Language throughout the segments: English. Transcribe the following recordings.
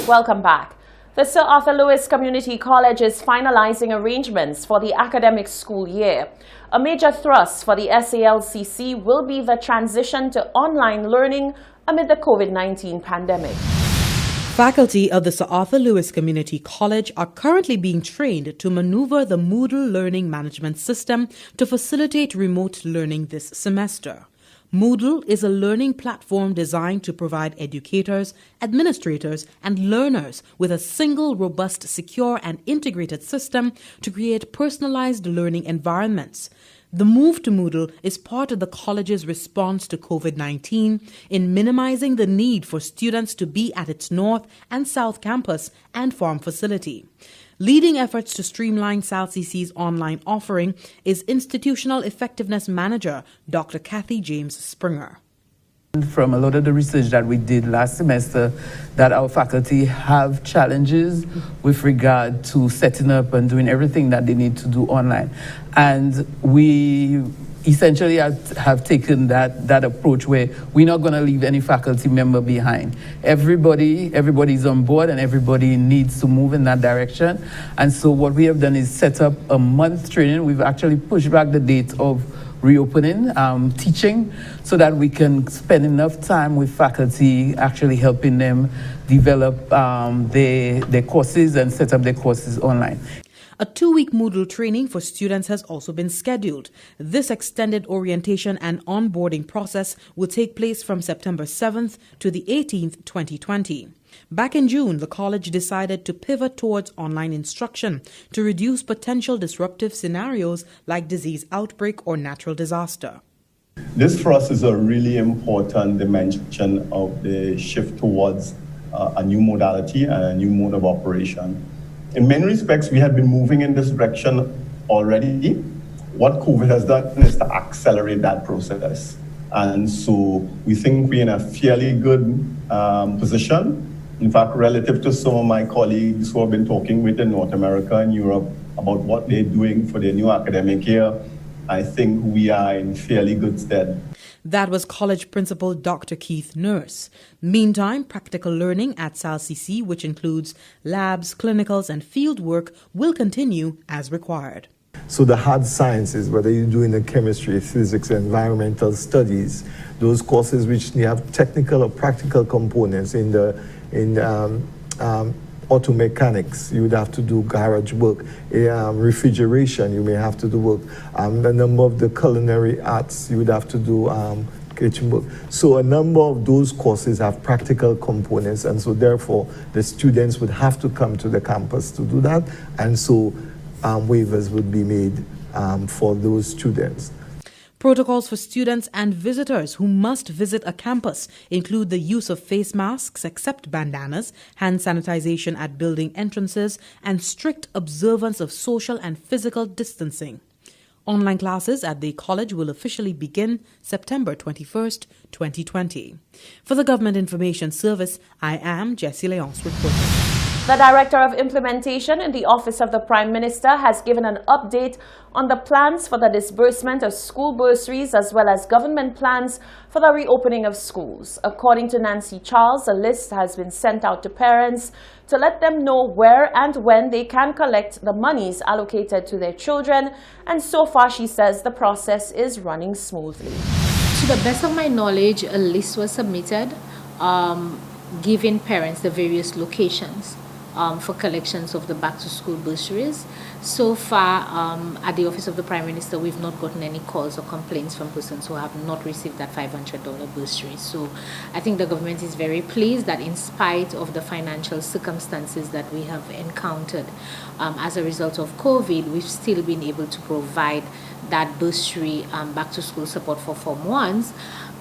Welcome back. The Sir Arthur Lewis Community College is finalizing arrangements for the academic school year. A major thrust for the SALCC will be the transition to online learning amid the COVID-19 pandemic. Faculty of the Sir Arthur Lewis Community College are currently being trained to maneuver the Moodle learning management system to facilitate remote learning this semester. Moodle is a learning platform designed to provide educators, administrators, and learners with a single, robust, secure, and integrated system to create personalized learning environments. The move to Moodle is part of the college's response to COVID-19 in minimizing the need for students to be at its North and South campus and farm facility. Leading efforts to streamline SALCC's online offering is Institutional Effectiveness Manager Dr. Kathy James Springer. From a lot of the research that we did last semester, that our faculty have challenges with regard to setting up and doing everything that they need to do online. And we essentially have taken that approach where we're not going to leave any faculty member behind. Everybody's on board and everybody needs to move in that direction. And so what we have done is set up a month training. We've actually pushed back the date of reopening teaching so that we can spend enough time with faculty actually helping them develop their courses and set up their courses online. A 2-week Moodle training for students has also been scheduled. This extended orientation and onboarding process will take place from September 7th to the 18th, 2020. Back in June, the college decided to pivot towards online instruction to reduce potential disruptive scenarios like disease outbreak or natural disaster. This for us is a really important dimension of the shift towards a new modality and a new mode of operation. In many respects, we had been moving in this direction already. What COVID has done is to accelerate that process. And so we think we're in a fairly good position. In fact, relative to some of my colleagues who have been talking with in North America and Europe about what they're doing for their new academic year, I think we are in fairly good stead. That was college principal Dr. Keith Nurse. Meantime, practical learning at SALCC, which includes labs, clinicals, and field work, will continue as required. So the hard sciences, whether you're doing the chemistry, physics, environmental studies, those courses which have technical or practical components in auto mechanics, you would have to do garage work. Refrigeration, you may have to do work. A number of the culinary arts, you would have to do kitchen work. So a number of those courses have practical components, and so therefore the students would have to come to the campus to do that, and so waivers would be made for those students. Protocols for students and visitors who must visit a campus include the use of face masks except bandanas, hand sanitization at building entrances, and strict observance of social and physical distancing. Online classes at the college will officially begin September 21st, 2020. For the Government Information Service, I am Jessie Leonce reporting. The Director of Implementation in the Office of the Prime Minister has given an update on the plans for the disbursement of school bursaries as well as government plans for the reopening of schools. According to Nancy Charles, a list has been sent out to parents to let them know where and when they can collect the monies allocated to their children, and so far she says the process is running smoothly. To the best of my knowledge, a list was submitted giving parents the various locations for collections of the back-to-school bursaries. So far, at the Office of the Prime Minister, we've not gotten any calls or complaints from persons who have not received that $500 bursary. So I think the government is very pleased that in spite of the financial circumstances that we have encountered as a result of COVID, we've still been able to provide that bursary back-to-school support for Form 1s.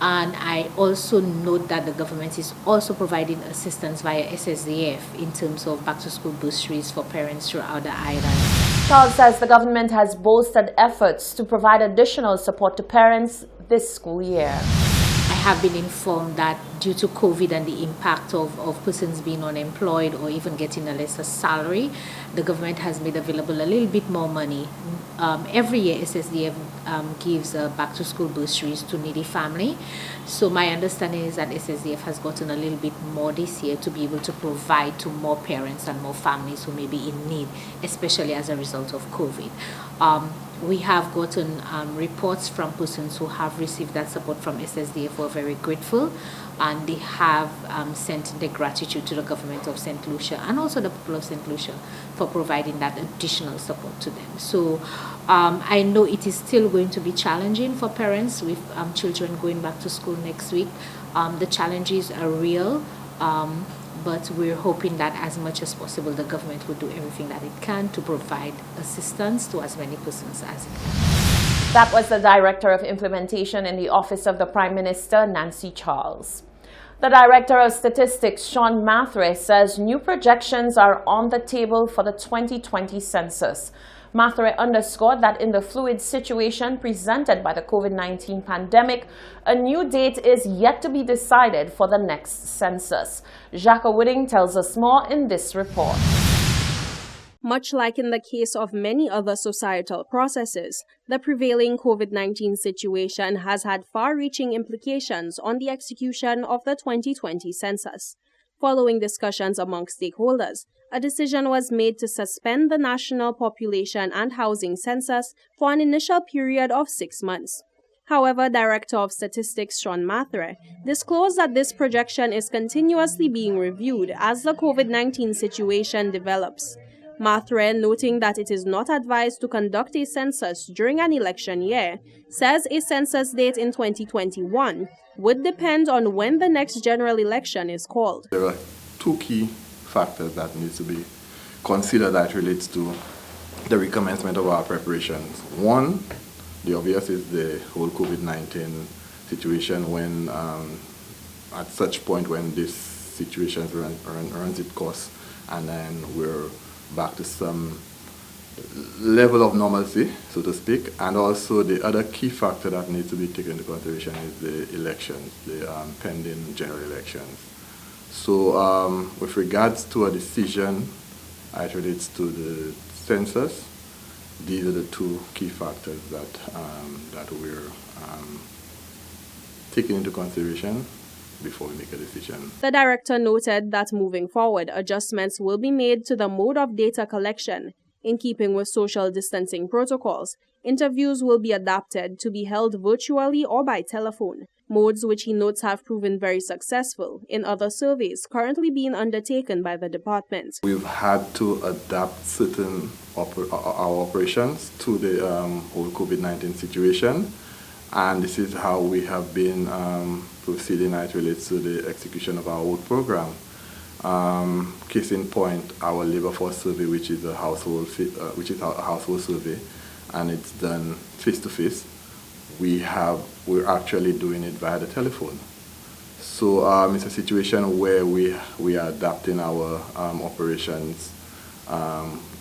And I also note that the government is also providing assistance via SSDF in terms of back-to-school bursaries for parents throughout the island. Charles says the government has bolstered efforts to provide additional support to parents this school year. I have been informed that due to COVID and the impact of persons being unemployed or even getting a lesser salary, the government has made available a little bit more money. Every year, SSDF gives back-to-school bursaries to needy family. So my understanding is that SSDF has gotten a little bit more this year to be able to provide to more parents and more families who may be in need, especially as a result of COVID. We have gotten reports from persons who have received that support from SSDF who are very grateful, and they have sent their gratitude to the government of St. Lucia and also the people of St. Lucia for providing that additional support to them. So I know it is still going to be challenging for parents with children going back to school next week. The challenges are real. But we're hoping that as much as possible, the government will do everything that it can to provide assistance to as many persons as it can. That was the Director of Implementation in the Office of the Prime Minister, Nancy Charles. The Director of Statistics, Sean Mathre, says new projections are on the table for the 2020 census. Mathre underscored that in the fluid situation presented by the COVID-19 pandemic, a new date is yet to be decided for the next census. Jacques Wooding tells us more in this report. Much like in the case of many other societal processes, the prevailing COVID-19 situation has had far-reaching implications on the execution of the 2020 census. Following discussions among stakeholders, a decision was made to suspend the National Population and Housing Census for an initial period of 6 months. However, Director of Statistics Sean Mathre disclosed that this projection is continuously being reviewed as the COVID-19 situation develops. Mathre, noting that it is not advised to conduct a census during an election year, says a census date in 2021 would depend on when the next general election is called. There are two key factors that need to be considered that relates to the recommencement of our preparations. One, the obvious, is the whole COVID-19 situation when, at such point when this situation runs its course, and then we're back to some level of normalcy, so to speak. And also the other key factor that needs to be taken into consideration is the elections, the pending general elections. So with regards to a decision as relates to the census, these are the two key factors that we're taking into consideration before we make a decision. The director noted that moving forward, adjustments will be made to the mode of data collection. In keeping with social distancing protocols, interviews will be adapted to be held virtually or by telephone, modes which he notes have proven very successful in other surveys currently being undertaken by the department. We've had to adapt certain our operations to the whole COVID-19 situation, and this is how we have been proceeding as it relates to the execution of our work program. Case in point, our labor force survey, which is a household survey, and it's done face to face. We're actually doing it via the telephone. So it's a situation where we are adapting our operations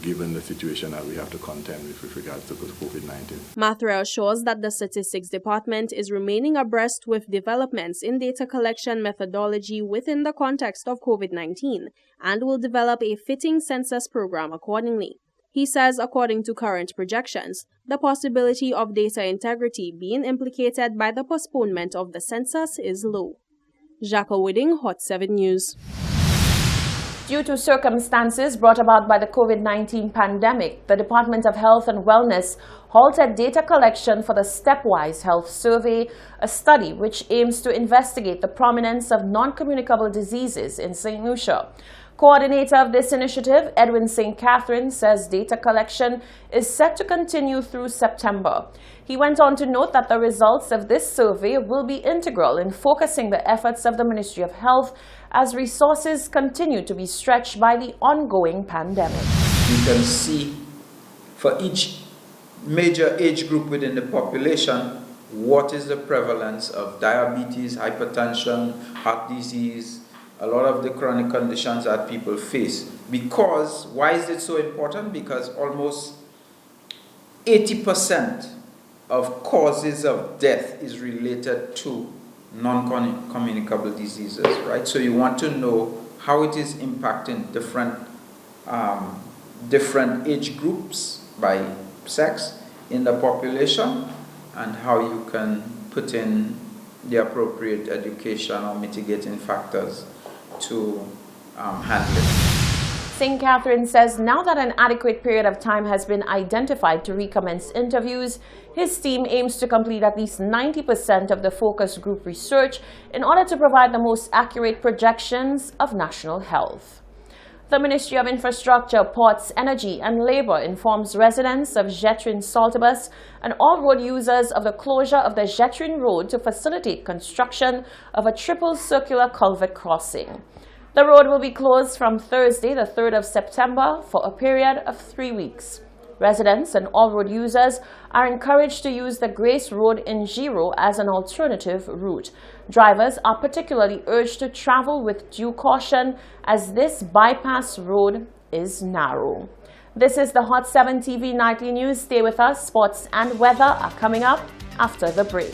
given the situation that we have to contend with regards to COVID-19. Mathre assures that the Statistics Department is remaining abreast with developments in data collection methodology within the context of COVID-19 and will develop a fitting census program accordingly. He says, according to current projections, the possibility of data integrity being implicated by the postponement of the census is low. Jacques Wooding, Hot 7 News. Due to circumstances brought about by the COVID-19 pandemic, the Department of Health and Wellness halted data collection for the Stepwise Health Survey, a study which aims to investigate the prominence of non-communicable diseases in St. Lucia. Coordinator of this initiative, Edwin St. Catherine, says data collection is set to continue through September. He went on to note that the results of this survey will be integral in focusing the efforts of the Ministry of Health as resources continue to be stretched by the ongoing pandemic. You can see for each major age group within the population what is the prevalence of diabetes, hypertension, heart disease, a lot of the chronic conditions that people face. Because, why is it so important? Because almost 80% of causes of death is related to non-communicable diseases, right? So you want to know how it is impacting different age groups by sex in the population, and how you can put in the appropriate education or mitigating factors to handle it. St. Catherine says now that an adequate period of time has been identified to recommence interviews, his team aims to complete at least 90% of the focus group research in order to provide the most accurate projections of national health. The Ministry of Infrastructure, Ports, Energy and Labour informs residents of Jetrin Saltibus and all road users of the closure of the Jetrin Road to facilitate construction of a triple circular culvert crossing. The road will be closed from Thursday, the 3rd of September, for a period of 3 weeks. Residents and all road users are encouraged to use the Grace Road in Giro as an alternative route. Drivers are particularly urged to travel with due caution as this bypass road is narrow. This is the Hot 7 TV Nightly News. Stay with us. Sports and weather are coming up after the break.